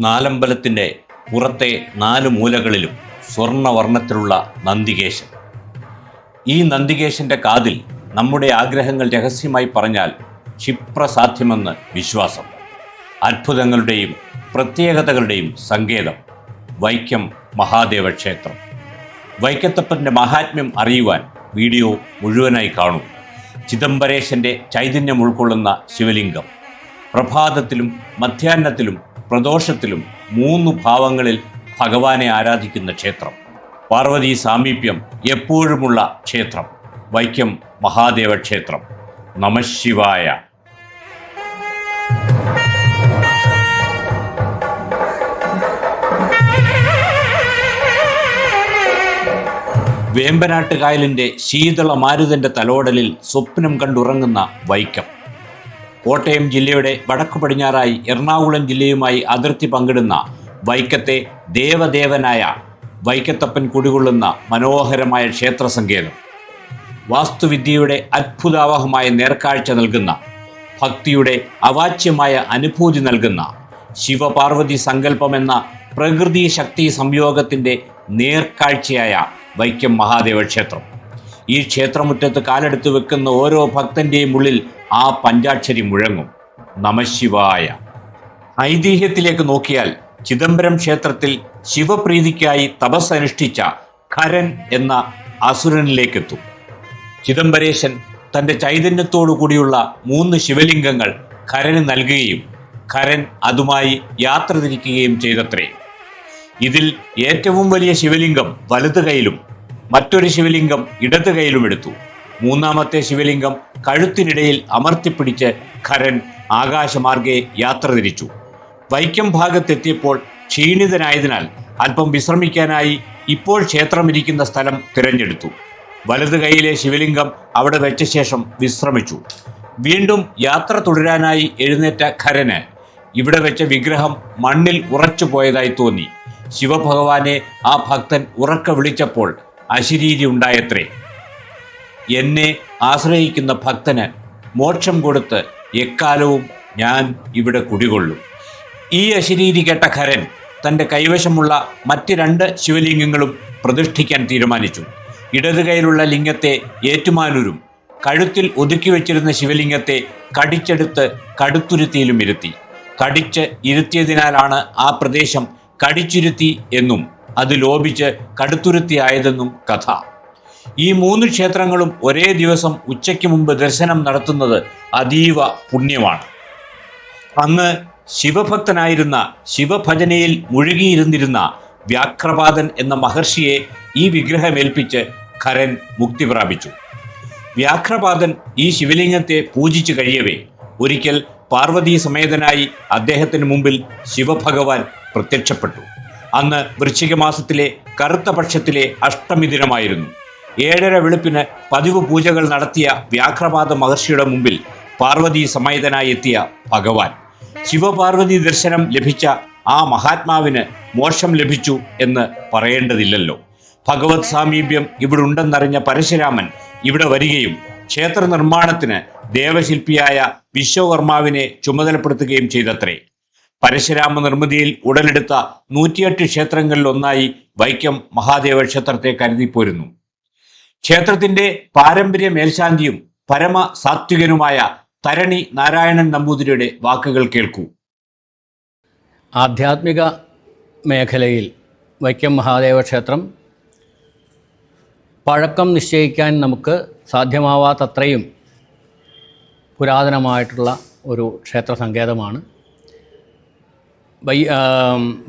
നാലമ്പലത്തിൻ്റെ പുറത്തെ 4 മൂലകളിലും സ്വർണ്ണവർണ്ണത്തിലുള്ള നന്ദികേശൻ. ഈ നന്ദികേശൻ്റെ കാതിൽ നമ്മുടെ ആഗ്രഹങ്ങൾ രഹസ്യമായി പറഞ്ഞാൽ ക്ഷിപ്രസാധ്യമെന്ന് വിശ്വാസം. അത്ഭുതങ്ങളുടെയും പ്രത്യേകതകളുടെയും സങ്കേതം വൈക്കം മഹാദേവ ക്ഷേത്രം. വൈക്കത്തപ്പൻ്റെ മഹാത്മ്യം അറിയുവാൻ വീഡിയോ മുഴുവനായി കാണൂ. ചിദംബരേശൻ്റെ ചൈതന്യം ഉൾക്കൊള്ളുന്ന ശിവലിംഗം. പ്രഭാതത്തിലും മധ്യാഹ്നത്തിലും പ്രദോഷത്തിലും 3 ഭാവങ്ങളിൽ ഭഗവാനെ ആരാധിക്കുന്ന ക്ഷേത്രം. പാർവതി സാമീപ്യം എപ്പോഴുമുള്ള ക്ഷേത്രം വൈക്കം മഹാദേവ ക്ഷേത്രം. നമഃശിവായ. വേമ്പനാട്ട് കായലിൻ്റെ ശീതള മാരുതൻ്റെ തലോടലിൽ സ്വപ്നം കണ്ടുറങ്ങുന്ന വൈക്കം. കോട്ടയം ജില്ലയുടെ വടക്കു പടിഞ്ഞാറായി എറണാകുളം ജില്ലയുമായി അതിർത്തി പങ്കിടുന്ന വൈക്കത്തെ ദേവദേവനായ വൈക്കത്തപ്പൻ കുടികൊള്ളുന്ന മനോഹരമായ ക്ഷേത്ര സങ്കേതം. വാസ്തുവിദ്യയുടെ അത്ഭുതാവഹമായ നേർക്കാഴ്ച നൽകുന്ന, ഭക്തിയുടെ അവാച്യമായ അനുഭൂതി നൽകുന്ന ശിവപാർവതി സങ്കല്പമെന്ന പ്രകൃതി ശക്തി സംയോഗത്തിൻ്റെ നേർക്കാഴ്ചയായ വൈക്കം മഹാദേവ ക്ഷേത്രം. ഈ ക്ഷേത്രമുറ്റത്ത് കാലെടുത്ത് വെക്കുന്ന ഓരോ ഭക്തൻ്റെയും ഉള്ളിൽ ആ പഞ്ചാക്ഷരി മുഴങ്ങും, നമഃശിവായ. ഐതിഹ്യത്തിലേക്ക് നോക്കിയാൽ ചിദംബരം ക്ഷേത്രത്തിൽ ശിവപ്രീതിക്കായി തപസ്സനുഷ്ഠിച്ച ഖരൻ എന്ന അസുരനിലേക്കെത്തും. ചിദംബരേശൻ തൻ്റെ ചൈതന്യത്തോടു കൂടിയുള്ള 3 ശിവലിംഗങ്ങൾ ഖരന് നൽകുകയും ഖരൻ അതുമായി യാത്ര തിരിക്കുകയും ചെയ്തത്രേ. ഇതിൽ ഏറ്റവും വലിയ ശിവലിംഗം വലത് കൈയിലും മറ്റൊരു ശിവലിംഗം ഇടത് കൈയിലും എടുത്തു. 3ാമത്തെ ശിവലിംഗം കഴുത്തിനിടയിൽ അമർത്തിപ്പിടിച്ച് ഖരൻ ആകാശമാർഗെ യാത്ര തിരിച്ചു. വൈക്കം ഭാഗത്തെത്തിയപ്പോൾ ക്ഷീണിതനായതിനാൽ അല്പം വിശ്രമിക്കാനായി ഇപ്പോൾ ക്ഷേത്രമിരിക്കുന്ന സ്ഥലം തിരഞ്ഞെടുത്തു. വലത് കൈയിലെ ശിവലിംഗം അവിടെ വെച്ച ശേഷം വിശ്രമിച്ചു. വീണ്ടും യാത്ര തുടരാനായി എഴുന്നേറ്റ ഖരന് ഇവിടെ വെച്ച വിഗ്രഹം മണ്ണിൽ ഉറച്ചു പോയതായി തോന്നി. ശിവഭഗവാനെ ആ ഭക്തൻ ഉറക്കെ വിളിച്ചപ്പോൾ അശരീരി ഉണ്ടായത്രേ. എന്നെ ആശ്രയിക്കുന്ന ഭക്തന് മോക്ഷം കൊടുത്ത് എക്കാലവും ഞാൻ ഇവിടെ കുടികൊള്ളും. ഈ അശരീരി കേട്ട ഖരൻ തൻ്റെ കൈവശമുള്ള മറ്റ് 2 ശിവലിംഗങ്ങളും പ്രതിഷ്ഠിക്കാൻ തീരുമാനിച്ചു. ഇടത് കൈയിലുള്ള ലിംഗത്തെ ഏറ്റുമാനൂരും കഴുത്തിൽ ഒതുക്കി വെച്ചിരുന്ന ശിവലിംഗത്തെ കടിച്ചെടുത്ത് കടുത്തുരുത്തിയിലും ഇരുത്തി. കടിച്ച് ഇരുത്തിയതിനാലാണ് ആ പ്രദേശം കടിച്ചുരുത്തി എന്നും അത് ലോപിച്ച് കടുത്തുരുത്തി ആയതെന്നും കഥ. ഈ 3 ക്ഷേത്രങ്ങളും ഒരേ ദിവസം ഉച്ചയ്ക്ക് മുമ്പ് ദർശനം നടത്തുന്നത് അതീവ പുണ്യമാണ്. അന്ന് ശിവഭക്തനായിരുന്ന, ശിവഭജനയിൽ മുഴുകിയിരുന്നിരുന്ന വ്യാഘ്രപാദൻ എന്ന മഹർഷിയെ ഈ വിഗ്രഹമേൽപ്പിച്ച് ഖരൻ മുക്തി പ്രാപിച്ചു. വ്യാഘ്രപാദൻ ഈ ശിവലിംഗത്തെ പൂജിച്ചു കഴിയവേ ഒരിക്കൽ പാർവതീ സമേതനായി അദ്ദേഹത്തിന് മുമ്പിൽ ശിവഭഗവാൻ പ്രത്യക്ഷപ്പെട്ടു. അന്ന് വൃശ്ചിക മാസത്തിലെ കറുത്ത പക്ഷത്തിലെ അഷ്ടമി ദിനമായിരുന്നു. 7:30 വെളുപ്പിന് പതിവ് പൂജകൾ നടത്തിയ വ്യാഘ്രപാദ മഹർഷിയുടെ മുമ്പിൽ പാർവതീ സമേതനായി എത്തിയ ഭഗവാൻ. ശിവപാർവതി ദർശനം ലഭിച്ച ആ മഹാത്മാവിന് മോക്ഷം ലഭിച്ചു എന്ന് പറയേണ്ടതില്ലല്ലോ. ഭഗവത് സാമീപ്യം ഇവിടെ ഉണ്ടെന്നറിഞ്ഞ പരശുരാമൻ ഇവിടെ വരികയും ക്ഷേത്ര നിർമ്മാണത്തിന് ദേവശില്പിയായ വിശ്വകർമാവിനെ ചുമതലപ്പെടുത്തുകയും ചെയ്തത്രേ. പരശുരാമ നിർമ്മിതിയിൽ ഉടലെടുത്ത 108 ക്ഷേത്രങ്ങളിൽ ഒന്നായി വൈക്കം മഹാദേവ ക്ഷേത്രത്തെ കരുതിപ്പോരുന്നു. ക്ഷേത്രത്തിന്റെ പാരമ്പര്യ മേൽശാന്തിയും പരമ സാത്വികനുമായ തരണി നാരായണൻ നമ്പൂതിരിയുടെ വാക്കുകൾ കേൾക്കൂ. ആധ്യാത്മിക മേഖലയിൽ വൈക്കം മഹാദേവ ക്ഷേത്രം പഴക്കം നിശ്ചയിക്കാൻ നമുക്ക് സാധ്യമാവാത്തത്രയും പുരാതനമായിട്ടുള്ള ഒരു ക്ഷേത്ര സങ്കേതമാണ്.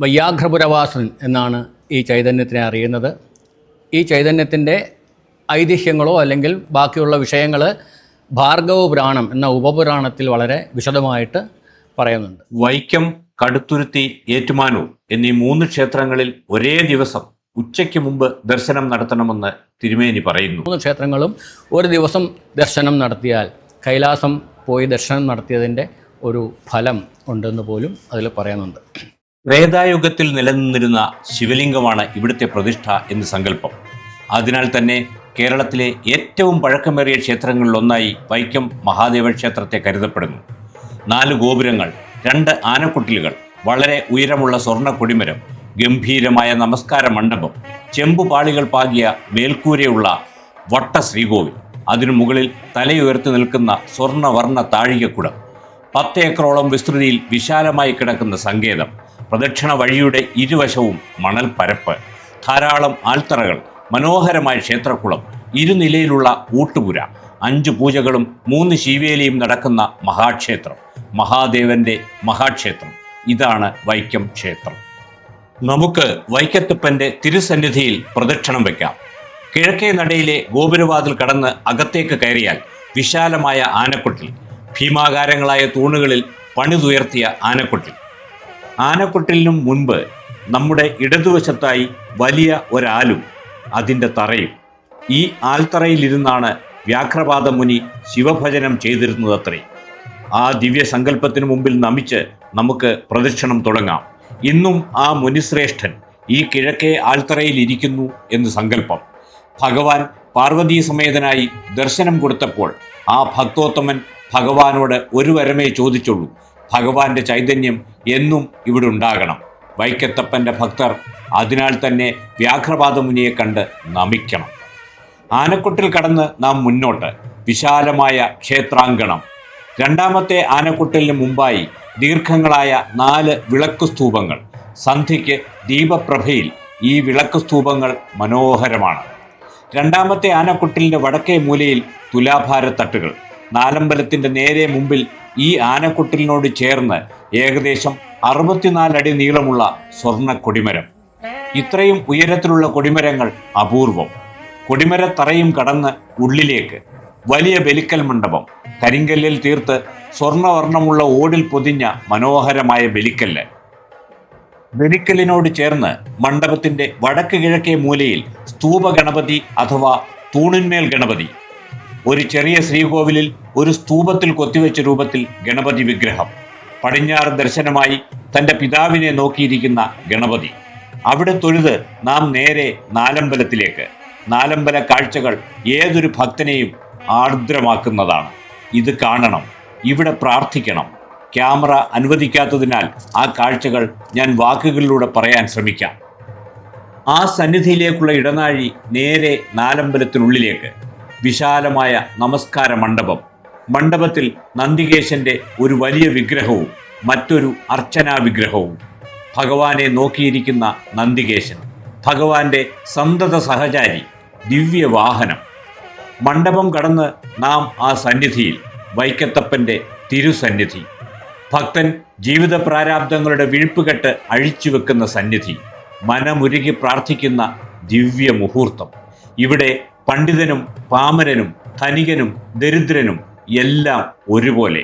വയ്യാഘ്രപുരവാസൻ എന്നാണ് ഈ ചൈതന്യത്തിനെ അറിയുന്നത്. ഈ ചൈതന്യത്തിൻ്റെ ഐതിഹ്യങ്ങളോ അല്ലെങ്കിൽ ബാക്കിയുള്ള വിഷയങ്ങൾ ഭാർഗവ പുരാണം എന്ന ഉപപുരാണത്തിൽ വളരെ വിശദമായിട്ട് പറയുന്നുണ്ട്. വൈക്കം, കടുത്തുരുത്തി, ഏറ്റുമാനൂർ എന്നീ 3 ക്ഷേത്രങ്ങളിൽ ഒരേ ദിവസം ഉച്ചയ്ക്ക് മുമ്പ് ദർശനം നടത്തണമെന്ന് തിരുമേനി പറയുന്നു. 3 ക്ഷേത്രങ്ങളും ഒരു ദിവസം ദർശനം നടത്തിയാൽ കൈലാസം പോയി ദർശനം നടത്തിയതിൻ്റെ ഒരു ഫലം ഉണ്ടെന്ന് പോലും അതിൽ പറയുന്നുണ്ട്. ത്രേതായുഗത്തിൽ നിലനിന്നിരുന്ന ശിവലിംഗമാണ് ഇവിടുത്തെ പ്രതിഷ്ഠ എന്ന് സങ്കല്പം. അതിനാൽ തന്നെ കേരളത്തിലെ ഏറ്റവും പഴക്കമേറിയ ക്ഷേത്രങ്ങളിലൊന്നായി വൈക്കം മഹാദേവ ക്ഷേത്രത്തെ കരുതപ്പെടുന്നു. 4 ഗോപുരങ്ങൾ, 2 ആനക്കുട്ടിലുകൾ, വളരെ ഉയരമുള്ള സ്വർണ്ണ കൊടിമരം, ഗംഭീരമായ നമസ്കാര മണ്ഡപം, ചെമ്പുപാളികൾ പാകിയ മേൽക്കൂരയുള്ള വട്ട ശ്രീകോവിൽ, അതിനു മുകളിൽ തലയുയർത്തി നിൽക്കുന്ന സ്വർണ്ണവർണ്ണ താഴികക്കുടം, 10 ഏക്കറോളം വിസ്തൃതിയിൽ വിശാലമായി കിടക്കുന്ന സങ്കേതം, പ്രദക്ഷിണ വഴിയുടെ ഇരുവശവും മണൽ പരപ്പ്, ധാരാളം ആൽത്തറകൾ, മനോഹരമായ ക്ഷേത്രക്കുളം, ഇരുനിലയിലുള്ള ഊട്ടുപുര, 5 പൂജകളും 3 ശീവേലിയും നടക്കുന്ന മഹാക്ഷേത്രം, മഹാദേവന്റെ മഹാക്ഷേത്രം. ഇതാണ് വൈക്കം ക്ഷേത്രം. നമുക്ക് വൈക്കത്തപ്പന്റെ തിരുസന്നിധിയിൽ പ്രദക്ഷിണം വയ്ക്കാം. കിഴക്കേ നടയിലെ ഗോപുരവാതിൽ കടന്ന് അകത്തേക്ക് കയറിയാൽ വിശാലമായ ആനക്കൊട്ടിൽ, ഭീമാകാരങ്ങളായ തൂണുകളിൽ പണിതുയർത്തിയ ആനക്കൊട്ടിൽ. ആനക്കൊട്ടിലിനും മുൻപ് നമ്മുടെ ഇടതുവശത്തായി വലിയ ഒരാലും അതിൻ്റെ തറയും. ഈ ആൽത്തറയിലിരുന്നാണ് വ്യാഘ്രപാദ മുനി ശിവഭജനം ചെയ്തിരുന്നതത്രേ. ആ ദിവ്യസങ്കല്പത്തിനു മുമ്പിൽ നമിച്ച് നമുക്ക് പ്രദക്ഷിണം തുടങ്ങാം. ഇന്നും ആ മുനിശ്രേഷ്ഠൻ ഈ കിഴക്കേ ആൽത്തറയിൽ ഇരിക്കുന്നു എന്ന് സങ്കല്പം. ഭഗവാൻ പാർവതീ സമേതനായി ദർശനം കൊടുത്തപ്പോൾ ആ ഭക്തോത്തമൻ ഭഗവാനോട് ഒരു വരമേ ചോദിച്ചുള്ളൂ: ഭഗവാന്റെ ചൈതന്യം എന്നും ഇവിടെ ഉണ്ടാകണം. വൈക്കത്തപ്പൻ്റെ ഭക്തർ അതിനാൽ തന്നെ വ്യാഘ്രപാദ മുനിയെ കണ്ട് നമിക്കണം. ആനക്കൊട്ടിൽ കടന്ന് നാം മുന്നോട്ട്. വിശാലമായ ക്ഷേത്രാങ്കണം. രണ്ടാമത്തെ ആനക്കൊട്ടിലിന് മുമ്പായി ദീർഘങ്ങളായ 4 വിളക്ക് സ്തൂപങ്ങൾ. സന്ധ്യയ്ക്ക് ദീപപ്രഭയിൽ ഈ വിളക്ക് സ്തൂപങ്ങൾ മനോഹരമാണ്. രണ്ടാമത്തെ ആനക്കൊട്ടിലിൻ്റെ വടക്കേ മൂലയിൽ തുലാഭാരത്തട്ടുകൾ. നാലമ്പലത്തിൻ്റെ നേരെ മുമ്പിൽ ഈ ആനക്കൊട്ടിലിനോട് ചേർന്ന് ഏകദേശം 64 അടി നീളമുള്ള സ്വർണ്ണ കൊടിമരം. ഇത്രയും ഉയരത്തിലുള്ള കൊടിമരങ്ങൾ അപൂർവം. കൊടിമരത്തറയും കടന്ന് ഉള്ളിലേക്ക് വലിയ ബലിക്കൽ മണ്ഡപം, കരിങ്കല്ലിൽ തീർത്ത് സ്വർണ്ണവർണ്ണമുള്ള ഓടിൽ പൊതിഞ്ഞ മനോഹരമായ ബലിക്കല്ല്. ബലിക്കല്ലിനോട് ചേർന്ന് മണ്ഡപത്തിൻ്റെ വടക്ക് കിഴക്കേ മൂലയിൽ സ്തൂപ ഗണപതി അഥവാ തൂണിന്മേൽ ഗണപതി. ഒരു ചെറിയ ശ്രീകോവിലിൽ ഒരു സ്തൂപത്തിൽ കൊത്തിവെച്ച രൂപത്തിൽ ഗണപതി വിഗ്രഹം. പടിഞ്ഞാറ് ദർശനമായി തൻ്റെ പിതാവിനെ നോക്കിയിരിക്കുന്ന ഗണപതി. അവിടെ തൊഴുത് നാം നേരെ നാലമ്പലത്തിലേക്ക്. നാലമ്പല കാഴ്ചകൾ ഏതൊരു ഭക്തനെയും ആർദ്രമാക്കുന്നതാണ്. ഇത് കാണണം, ഇവിടെ പ്രാർത്ഥിക്കണം. ക്യാമറ അനുവദിക്കാത്തതിനാൽ ആ കാഴ്ചകൾ ഞാൻ വാക്കുകളിലൂടെ പറയാൻ ശ്രമിക്കാം. ആ സന്നിധിയിലേക്കുള്ള ഇടനാഴി നേരെ നാലമ്പലത്തിനുള്ളിലേക്ക്. വിശാലമായ നമസ്കാര മണ്ഡപം. മണ്ഡപത്തിൽ നന്ദികേശന്റെ ഒരു വലിയ വിഗ്രഹവും മറ്റൊരു അർച്ചനാ വിഗ്രഹവും. ഭഗവാനെ നോക്കിയിരിക്കുന്ന നന്ദികേശൻ, ഭഗവാന്റെ സന്തത സഹചാരി, ദിവ്യവാഹനം. മണ്ഡപം കടന്ന് നാം ആ സന്നിധിയിൽ, വൈക്കത്തപ്പൻ്റെ തിരുസന്നിധി. ഭക്തൻ ജീവിത പ്രാരാബ്ദങ്ങളുടെ വിഴുപ്പുകെട്ട് അഴിച്ചുവെക്കുന്ന സന്നിധി. മനമുരുകി പ്രാർത്ഥിക്കുന്ന ദിവ്യ മുഹൂർത്തം. ഇവിടെ പണ്ഡിതനും പാമരനും ധനികനും ദരിദ്രനും എല്ലാം ഒരുപോലെ.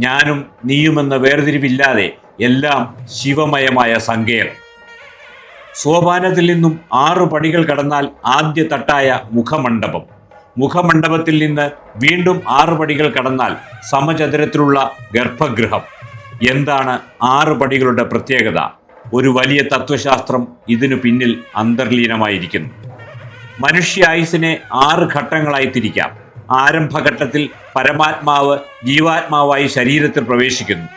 ഞാനും നീയുമെന്ന വേർതിരിവില്ലാതെ എല്ലാം ശിവമയമായ സങ്കേതം. സോപാനത്തിൽ നിന്നും 6 പടികൾ കടന്നാൽ ആദ്യ തട്ടായ മുഖമണ്ഡപം. മുഖമണ്ഡപത്തിൽ നിന്ന് വീണ്ടും 6 പടികൾ കടന്നാൽ സമചതുരത്തിലുള്ള ഗർഭഗൃഹം. എന്താണ് 6 പടികളുടെ പ്രത്യേകത? ഒരു വലിയ തത്വശാസ്ത്രം ഇതിനു പിന്നിൽ അന്തർലീനമായിരിക്കുന്നു. മനുഷ്യായുസിനെ 6 ഘട്ടങ്ങളായി തിരിക്കാം. ആരംഭഘട്ടത്തിൽ പരമാത്മാവ് ജീവാത്മാവായി ശരീരത്തിൽ പ്രവേശിക്കുന്നു.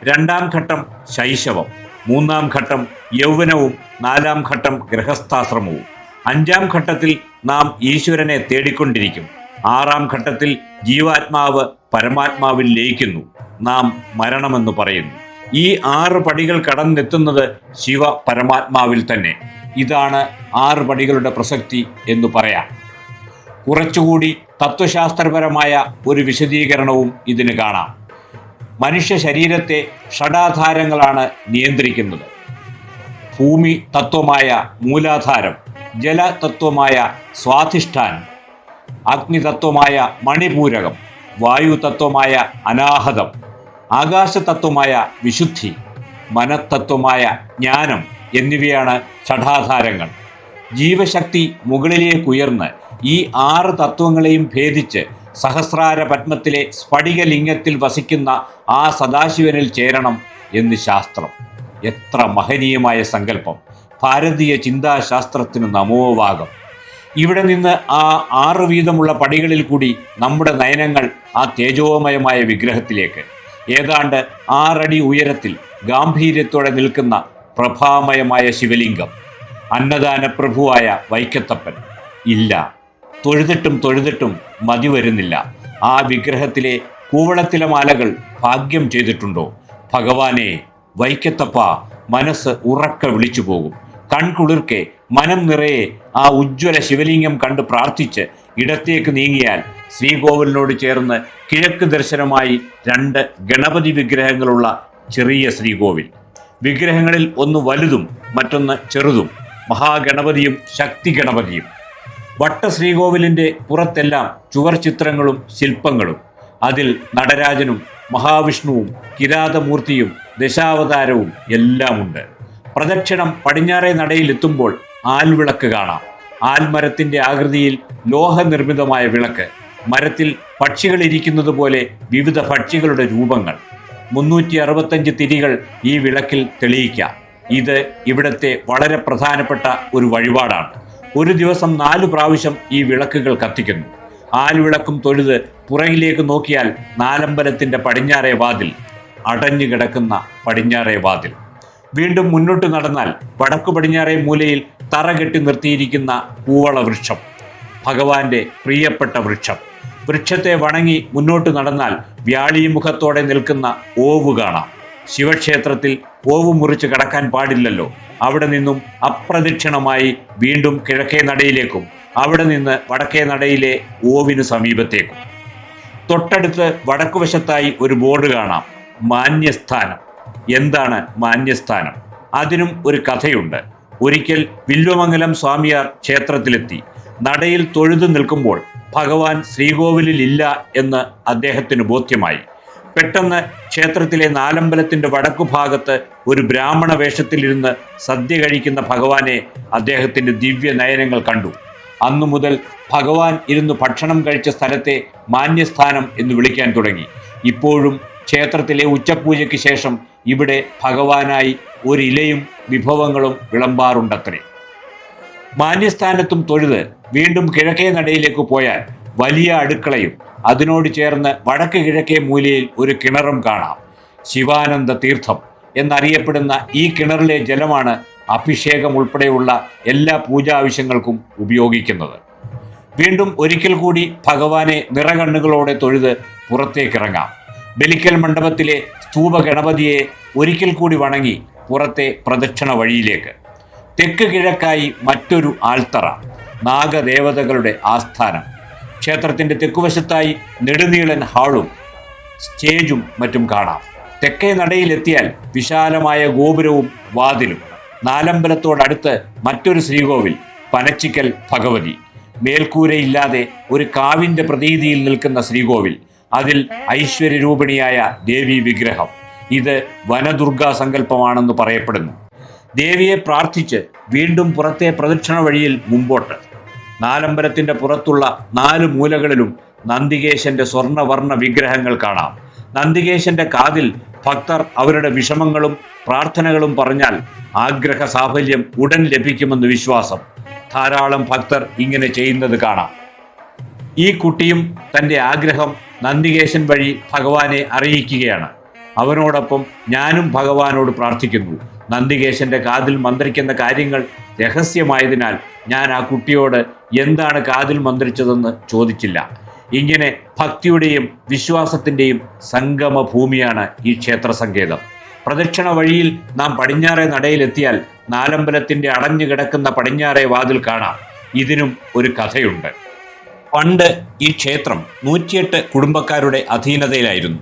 2ാം ഘട്ടം ശൈശവം, 3ാം ഘട്ടം യൗവനവും, 4ാം ഘട്ടം ഗൃഹസ്ഥാശ്രമവും. 5ാം ഘട്ടത്തിൽ നാം ഈശ്വരനെ തേടിക്കൊണ്ടിരിക്കും. 6ാം ഘട്ടത്തിൽ ജീവാത്മാവ് പരമാത്മാവിൽ ലയിക്കുന്നു. നാം മരണമെന്ന് പറയുന്നു. ഈ 6 പടികൾ കടന്നെത്തുന്നത് ശിവ പരമാത്മാവിൽ തന്നെ. ഇതാണ് 6 പടികളുടെ പ്രസക്തി എന്ന് പറയാം. കുറച്ചുകൂടി തത്വശാസ്ത്രപരമായ ഒരു വിശദീകരണവും ഇതിന് കാണാം. മനുഷ്യ ശരീരത്തെ ഷഡാധാരങ്ങളാണ് നിയന്ത്രിക്കുന്നത്. ഭൂമി തത്വമായ മൂലാധാരം, ജലതത്വമായ സ്വാധിഷ്ഠാനം, അഗ്നിതത്വമായ മണിപൂരകം, വായുതത്വമായ അനാഹതം, ആകാശതത്വമായ വിശുദ്ധി, മനത്തത്വമായ ജ്ഞാനം എന്നിവയാണ് ഷഡാധാരങ്ങൾ. ജീവശക്തി മുകളിലേക്കുയർന്ന് ഈ 6 തത്വങ്ങളെയും ഭേദിച്ച് സഹസ്രാര പത്മത്തിലെ സ്ഫടികലിംഗത്തിൽ വസിക്കുന്ന ആ സദാശിവനിൽ ചേരണം എന്ന് ശാസ്ത്രം. എത്ര മഹനീയമായ സങ്കല്പം! ഭാരതീയ ചിന്താശാസ്ത്രത്തിന് നമോവാകം. ഇവിടെ നിന്ന് ആ 6 വീതമുള്ള പടികളിൽ കൂടി നമ്മുടെ നയനങ്ങൾ ആ തേജോമയമായ വിഗ്രഹത്തിലേക്ക്. ഏതാണ്ട് 6 അടി ഉയരത്തിൽ ഗാംഭീര്യത്തോടെ നിൽക്കുന്ന പ്രഭാമയമായ ശിവലിംഗം, അന്നദാന പ്രഭുവായ വൈക്കത്തപ്പൻ. ഇല്ല, തൊഴുതിട്ടും മതി വരുന്നില്ല. ആ വിഗ്രഹത്തിലെ കൂവളത്തിലെ മാലകൾ ഭാഗ്യം ചെയ്തിട്ടുണ്ടോ? ഭഗവാനെ, വൈക്കത്തപ്പ, മനസ്സ് ഉറക്കെ വിളിച്ചു പോകും. കൺകുളിർക്കെ, മനം നിറയെ ആ ഉജ്ജ്വല ശിവലിംഗം കണ്ട് പ്രാർത്ഥിച്ച് ഇടത്തേക്ക് നീങ്ങിയാൽ ശ്രീകോവിലിനോട് ചേർന്ന് കിഴക്ക് ദർശനമായി 2 ഗണപതി വിഗ്രഹങ്ങളുള്ള ചെറിയ ശ്രീകോവിൽ. വിഗ്രഹങ്ങളിൽ ഒന്ന് വലുതും മറ്റൊന്ന് ചെറുതും, മഹാഗണപതിയും ശക്തി ഗണപതിയും. വട്ട ശ്രീകോവിലിൻ്റെ പുറത്തെല്ലാം ചുവർ ചിത്രങ്ങളും ശില്പങ്ങളും. അതിൽ നടരാജനും മഹാവിഷ്ണുവും കിരാതമൂർത്തിയും ദശാവതാരവും എല്ലാമുണ്ട്. പ്രദക്ഷിണം പടിഞ്ഞാറേ നടയിലെത്തുമ്പോൾ ആൽവിളക്ക് കാണാം. ആൽമരത്തിൻ്റെ ആകൃതിയിൽ ലോഹനിർമ്മിതമായ വിളക്ക്, മരത്തിൽ പക്ഷികൾ ഇരിക്കുന്നത് പോലെ വിവിധ പക്ഷികളുടെ രൂപങ്ങൾ. 365 തിരികൾ ഈ വിളക്കിൽ തെളിയിക്കാം. ഇത് ഇവിടത്തെ വളരെ പ്രധാനപ്പെട്ട ഒരു വഴിപാടാണ്. ഒരു ദിവസം 4 പ്രാവശ്യം ഈ വിളക്കുകൾ കത്തിക്കുന്നു. ആൽവിളക്കും തൊഴുത് പുറകിലേക്ക് നോക്കിയാൽ നാലമ്പലത്തിൻ്റെ പടിഞ്ഞാറേ വാതിൽ, അടഞ്ഞു കിടക്കുന്ന പടിഞ്ഞാറേ വാതിൽ. വീണ്ടും മുന്നോട്ട് നടന്നാൽ വടക്കു പടിഞ്ഞാറേ മൂലയിൽ തറ കെട്ടി നിർത്തിയിരിക്കുന്ന കൂവള വൃക്ഷം, ഭഗവാന്റെ പ്രിയപ്പെട്ട വൃക്ഷം. വൃക്ഷത്തെ വണങ്ങി മുന്നോട്ട് നടന്നാൽ വ്യാളീമുഖത്തോടെ നിൽക്കുന്ന ഓവ് കാണാം. ശിവക്ഷേത്രത്തിൽ ഓവ് മുറിച്ച് കടക്കാൻ പാടില്ലല്ലോ. അവിടെ നിന്നും അപ്രദക്ഷിണമായി വീണ്ടും കിഴക്കേ നടയിലേക്കും അവിടെ നിന്ന് വടക്കേ നടയിലെ ഓവിന് സമീപത്തേക്കും. തൊട്ടടുത്ത് വടക്കുവശത്തായി ഒരു ബോർഡ് കാണാം, മാന്യസ്ഥാനം. എന്താണ് മാന്യസ്ഥാനം? അതിനും ഒരു കഥയുണ്ട്. ഒരിക്കൽ വില്വമംഗലം സ്വാമിയാർ ക്ഷേത്രത്തിലെത്തി. നടയിൽ തൊഴുതു നിൽക്കുമ്പോൾ ഭഗവാൻ ശ്രീകോവിലിൽ ഇല്ല എന്ന് അദ്ദേഹത്തിന് ബോധ്യമായി. പെട്ടെന്ന് ക്ഷേത്രത്തിലെ നാലമ്പലത്തിൻ്റെ വടക്കുഭാഗത്ത് ഒരു ബ്രാഹ്മണ വേഷത്തിലിരുന്ന് സദ്യ കഴിക്കുന്ന ഭഗവാനെ അദ്ദേഹത്തിൻ്റെ ദിവ്യ നയനങ്ങൾ കണ്ടു. അന്നു മുതൽ ഭഗവാൻ ഇരുന്ന് ഭക്ഷണം കഴിച്ച സ്ഥലത്തെ മാന്യസ്ഥാനം എന്ന് വിളിക്കാൻ തുടങ്ങി. ഇപ്പോഴും ക്ഷേത്രത്തിലെ ഉച്ചപൂജയ്ക്ക് ശേഷം ഇവിടെ ഭഗവാനായി ഒരിലയും വിഭവങ്ങളും വിളമ്പാറുണ്ടത്രേ. മാന്യസ്ഥാനത്തും തൊഴുത് വീണ്ടും കിഴക്കേ നടയിലേക്ക് പോയാൽ വലിയ അടുക്കളയും അതിനോട് ചേർന്ന് വടക്ക് കിഴക്കേ മൂലയിൽ ഒരു കിണറും കാണാം. ശിവാനന്ദ തീർത്ഥം എന്നറിയപ്പെടുന്ന ഈ കിണറിലെ ജലമാണ് അഭിഷേകം ഉൾപ്പെടെയുള്ള എല്ലാ പൂജാവശ്യങ്ങൾക്കും ഉപയോഗിക്കുന്നത്. വീണ്ടും ഒരിക്കൽ കൂടി ഭഗവാനെ നിറകണ്ണുകളോടെ തൊഴുത് പുറത്തേക്കിറങ്ങാം. ബലിക്കൽ മണ്ഡപത്തിലെ സ്തൂപ ഗണപതിയെ ഒരിക്കൽ കൂടി വണങ്ങി പുറത്തെ പ്രദക്ഷിണ വഴിയിലേക്ക്. തെക്ക് കിഴക്കായി മറ്റൊരു ആൽത്തറ, നാഗദേവതകളുടെ ആസ്ഥാനം. ക്ഷേത്രത്തിൻ്റെ തെക്കുവശത്തായി നെടുനീളൻ ഹാളും സ്റ്റേജും മറ്റും കാണാം. തെക്കേ നടയിലെത്തിയാൽ വിശാലമായ ഗോപുരവും വാതിലും. നാലമ്പലത്തോടടുത്ത് മറ്റൊരു ശ്രീകോവിൽ, പനച്ചിക്കൽ ഭഗവതി. മേൽക്കൂരയില്ലാതെ ഒരു കാവിൻ്റെ പ്രതീതിയിൽ നിൽക്കുന്ന ശ്രീകോവിൽ. അതിൽ ഐശ്വര്യരൂപിണിയായ ദേവി വിഗ്രഹം. ഇത് വനദുർഗാ സങ്കല്പമാണെന്ന് പറയപ്പെടുന്നു. ദേവിയെ പ്രാർത്ഥിച്ച് വീണ്ടും പുറത്തെ പ്രദക്ഷിണ വഴിയിൽ മുമ്പോട്ട്. നാലമ്പലത്തിൻ്റെ പുറത്തുള്ള 4 മൂലകളിലും നന്ദികേശൻ്റെ സ്വർണ്ണവർണ്ണ വിഗ്രഹങ്ങൾ കാണാം. നന്ദികേശൻ്റെ കാതിൽ ഭക്തർ അവരുടെ വിഷമങ്ങളും പ്രാർത്ഥനകളും പറഞ്ഞാൽ ആഗ്രഹ സാഫല്യം ഉടൻ ലഭിക്കുമെന്ന് വിശ്വാസം. ധാരാളം ഭക്തർ ഇങ്ങനെ ചെയ്യുന്നത് കാണാം. ഈ കുട്ടിയും തൻ്റെ ആഗ്രഹം നന്ദികേശൻ വഴി ഭഗവാനെ അറിയിക്കുകയാണ്. അവനോടൊപ്പം ഞാനും ഭഗവാനോട് പ്രാർത്ഥിക്കുന്നു. നന്ദികേശൻ്റെ കാതിൽ മന്ത്രിക്കുന്ന കാര്യങ്ങൾ രഹസ്യമായതിനാൽ ഞാൻ ആ കുട്ടിയോട് എന്താണ് കാതിൽ മന്ത്രിച്ചതെന്ന് ചോദിച്ചില്ല. ഇങ്ങനെ ഭക്തിയുടെയും വിശ്വാസത്തിൻ്റെയും സംഗമ ഭൂമിയാണ് ഈ ക്ഷേത്ര സങ്കേതം. പ്രദക്ഷിണ വഴിയിൽ നാം പടിഞ്ഞാറേ നടയിലെത്തിയാൽ നാലമ്പലത്തിൻ്റെ അടഞ്ഞു കിടക്കുന്ന പടിഞ്ഞാറേ വാതിൽ കാണാം. ഇതിനും ഒരു കഥയുണ്ട്. പണ്ട് ഈ ക്ഷേത്രം 108 കുടുംബക്കാരുടെ അധീനതയിലായിരുന്നു.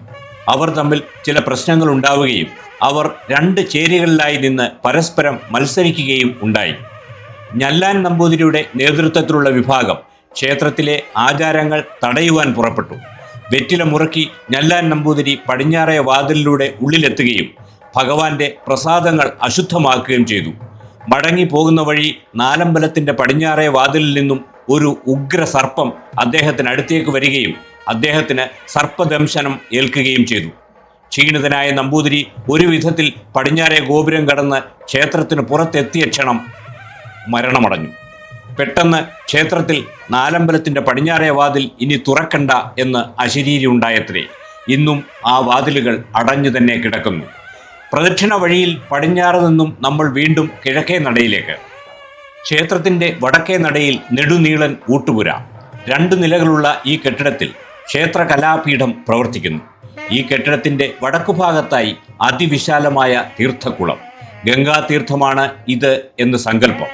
അവർ തമ്മിൽ ചില പ്രശ്നങ്ങൾ ഉണ്ടാവുകയും അവർ 2 ചേരികളിലായി നിന്ന് പരസ്പരം മത്സരിക്കുകയും ഉണ്ടായി. ഞല്ലാൻ നമ്പൂതിരിയുടെ നേതൃത്വത്തിലുള്ള വിഭാഗം ക്ഷേത്രത്തിലെ ആചാരങ്ങൾ തടയുവാൻ പുറപ്പെട്ടു. വെറ്റില മുറക്കി ഞല്ലാൻ നമ്പൂതിരി പടിഞ്ഞാറേ വാതിലിലൂടെ ഉള്ളിലെത്തുകയും ഭഗവാന്റെ പ്രസാദങ്ങൾ അശുദ്ധമാക്കുകയും ചെയ്തു. മടങ്ങി പോകുന്ന വഴി നാലമ്പലത്തിൻ്റെ പടിഞ്ഞാറേ വാതിലിൽ നിന്നും ഒരു ഉഗ്ര സർപ്പം അദ്ദേഹത്തിനടുത്തേക്ക് വരികയും അദ്ദേഹത്തിന് സർപ്പദംശനം ഏൽക്കുകയും ചെയ്തു. ക്ഷീണിതനായ നമ്പൂതിരി ഒരു വിധത്തിൽ പടിഞ്ഞാറേ ഗോപുരം കടന്ന് ക്ഷേത്രത്തിന് പുറത്തെത്തിയ ക്ഷണം മരണമടഞ്ഞു. പെട്ടെന്ന് ക്ഷേത്രത്തിൽ നാലമ്പലത്തിൻ്റെ പടിഞ്ഞാറേ വാതിൽ ഇനി തുറക്കണ്ട എന്ന് അശരീരി ഉണ്ടായത്രേ. ഇന്നും ആ വാതിലുകൾ അടഞ്ഞു തന്നെ കിടക്കുന്നു. പ്രദക്ഷിണ വഴിയിൽ പടിഞ്ഞാറ് നിന്നും നമ്മൾ വീണ്ടും കിഴക്കേ നടയിലേക്ക്. ക്ഷേത്രത്തിന്റെ വടക്കേ നടയിൽ നെടുനീളൻ ഊട്ടുപുര. 2 നിലകളുള്ള ഈ കെട്ടിടത്തിൽ ക്ഷേത്ര കലാപീഠം പ്രവർത്തിക്കുന്നു. ഈ കെട്ടിടത്തിന്റെ വടക്കുഭാഗത്തായി അതിവിശാലമായ തീർത്ഥക്കുളം. ഗംഗാതീർത്ഥമാണ് ഇത് എന്ന് സങ്കല്പം.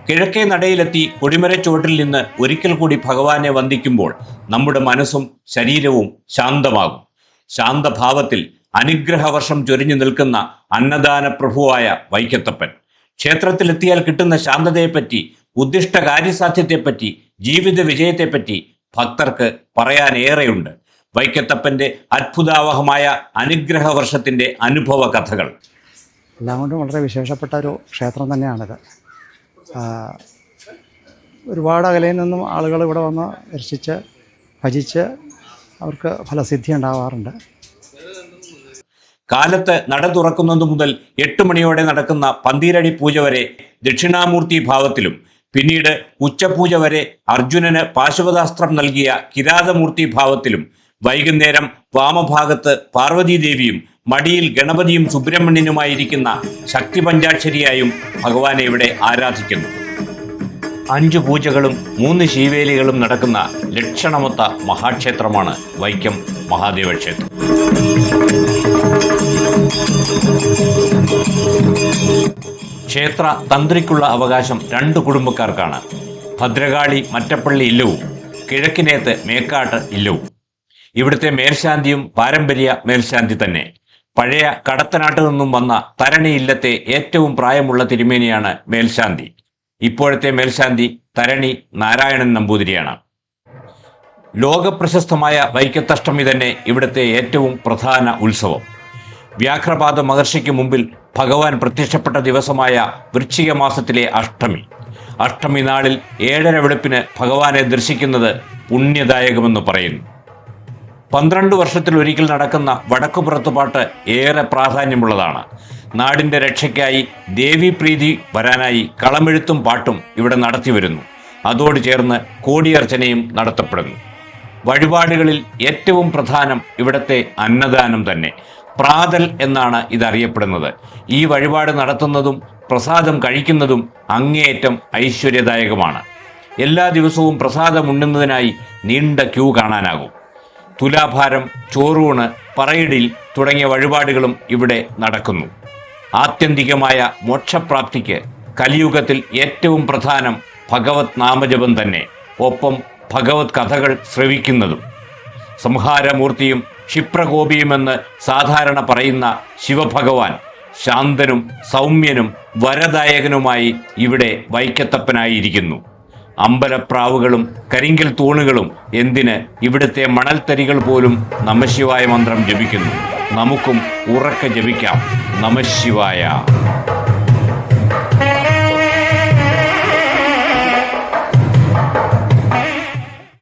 കിഴക്കേ നടയിലെത്തി കൊടിമരച്ചുവട്ടിൽ നിന്ന് ഒരിക്കൽ കൂടി ഭഗവാനെ വന്ദിക്കുമ്പോൾ നമ്മുടെ മനസ്സും ശരീരവും ശാന്തമാകും. ശാന്തഭാവത്തിൽ അനുഗ്രഹവർഷം ചൊരിഞ്ഞു നിൽക്കുന്ന അന്നദാന പ്രഭുവായ വൈക്കത്തപ്പൻ. ക്ഷേത്രത്തിലെത്തിയാൽ കിട്ടുന്ന ശാന്തതയെപ്പറ്റി, ഉദ്ദിഷ്ട കാര്യസാധ്യത്തെപ്പറ്റി, ജീവിത വിജയത്തെപ്പറ്റി ഭക്തർക്ക് പറയാനേറെയുണ്ട്. വൈക്കത്തപ്പന്റെ അത്ഭുതാവഹമായ അനുഗ്രഹവർഷത്തിന്റെ അനുഭവ കഥകൾ. എല്ലാം കൊണ്ടും വളരെ വിശേഷപ്പെട്ട ഒരു ക്ഷേത്രം തന്നെയാണിത്. ഒരുപാട് അകലയിൽ നിന്നും ആളുകൾ ഇവിടെ വന്ന് ദർശിച്ച് ഭജിച്ച് അവർക്ക് ഫലസിദ്ധി ഉണ്ടാവാറുണ്ട്. കാലത്ത് നട തുറക്കുന്നത് മുതൽ 8 മണിയോടെ നടക്കുന്ന പന്തീരടി പൂജ വരെ ദക്ഷിണാമൂർത്തി ഭാവത്തിലും, പിന്നീട് ഉച്ചപൂജ വരെ അർജുനന് പാശുപതാസ്ത്രം നൽകിയ കിരാതമൂർത്തി ഭാവത്തിലും, വൈകുന്നേരം വാമഭാഗത്ത് പാർവതീദേവിയും മടിയിൽ ഗണപതിയും സുബ്രഹ്മണ്യനുമായിരിക്കുന്ന ശക്തി പഞ്ചാക്ഷരിയായും ഭഗവാനെ ഇവിടെ ആരാധിക്കുന്നു. 5 പൂജകളും 3 ശീവേലികളും നടക്കുന്ന ലക്ഷണമൊത്ത മഹാക്ഷേത്രമാണ് വൈക്കം മഹാദേവ ക്ഷേത്രം. ക്ഷേത്ര തന്ത്രിക്കുള്ള അവകാശം 2 കുടുംബക്കാർക്കാണ്. ഭദ്രകാളി മറ്റപ്പള്ളി ഇല്ലവും കിഴക്കിനേത്ത് മേക്കാട്ട് ഇല്ലവും. ഇവിടുത്തെ മേൽശാന്തിയും പാരമ്പര്യ മേൽശാന്തി തന്നെ. പഴയ കടത്തനാട്ടിൽ നിന്നും വന്ന തരണി ഇല്ലത്തെ ഏറ്റവും പ്രായമുള്ള തിരുമേനിയാണ് മേൽശാന്തി. ഇപ്പോഴത്തെ മേൽശാന്തി തരണി നാരായണൻ നമ്പൂതിരിയാണ്. ലോകപ്രശസ്തമായ വൈക്കത്തഷ്ടമി തന്നെ ഇവിടുത്തെ ഏറ്റവും പ്രധാന ഉത്സവം. വ്യാഘ്രപാദ മഹർഷിക്ക് മുമ്പിൽ ഭഗവാൻ പ്രത്യക്ഷപ്പെട്ട ദിവസമായ വൃശ്ചിക മാസത്തിലെ അഷ്ടമി. അഷ്ടമി നാളിൽ 7:30 വെളുപ്പിന് ഭഗവാനെ ദർശിക്കുന്നത് പുണ്യദായകമെന്ന് പറയുന്നു. 12 വർഷത്തിലൊരിക്കൽ നടക്കുന്ന വടക്കുപുറത്തുപാട്ട് ഏറെ പ്രാധാന്യമുള്ളതാണ്. നാടിൻ്റെ രക്ഷയ്ക്കായി ദേവീപ്രീതി വരാനായി കളമെഴുത്തും പാട്ടും ഇവിടെ നടത്തിവരുന്നു. അതോട് ചേർന്ന് കോടിയർച്ചനയും നടത്തപ്പെടുന്നു. വഴിപാടുകളിൽ ഏറ്റവും പ്രധാനം ഇവിടുത്തെ അന്നദാനം തന്നെ. പ്രാതൽ എന്നാണ് ഇതറിയപ്പെടുന്നത്. ഈ വഴിപാട് നടത്തുന്നതും പ്രസാദം കഴിക്കുന്നതും അങ്ങേയറ്റം ഐശ്വര്യദായകമാണ്. എല്ലാ ദിവസവും പ്രസാദം ഉണ്ണുന്നതിനായി നീണ്ട ക്യൂ കാണാനാകും. തുലാഭാരം, ചോറൂണ്, പറയിടിൽ തുടങ്ങിയ വഴിപാടുകളും ഇവിടെ നടക്കുന്നു. ആത്യന്തികമായ മോക്ഷപ്രാപ്തിക്ക് കലിയുഗത്തിൽ ഏറ്റവും പ്രധാനം ഭഗവത് നാമജപം തന്നെ. ഒപ്പം ഭഗവത് കഥകൾ ശ്രവിക്കുന്നതും. സംഹാരമൂർത്തിയും ക്ഷിപ്രകോപിയുമെന്ന് സാധാരണ പറയുന്ന ശിവഭഗവാൻ ശാന്തനും സൗമ്യനും വരദായകനുമായി ഇവിടെ വൈക്കത്തപ്പനായിരിക്കുന്നു. അമ്പലപ്രാവുകളും കരിങ്കൽ തൂണുകളും എന്തിന്, ഇവിടുത്തെ മണൽത്തരികൾ പോലും നമഃശിവായ മന്ത്രം ജപിക്കുന്നു. നമുക്കും ഉറക്കെ ജപിക്കാം നമഃശിവായ.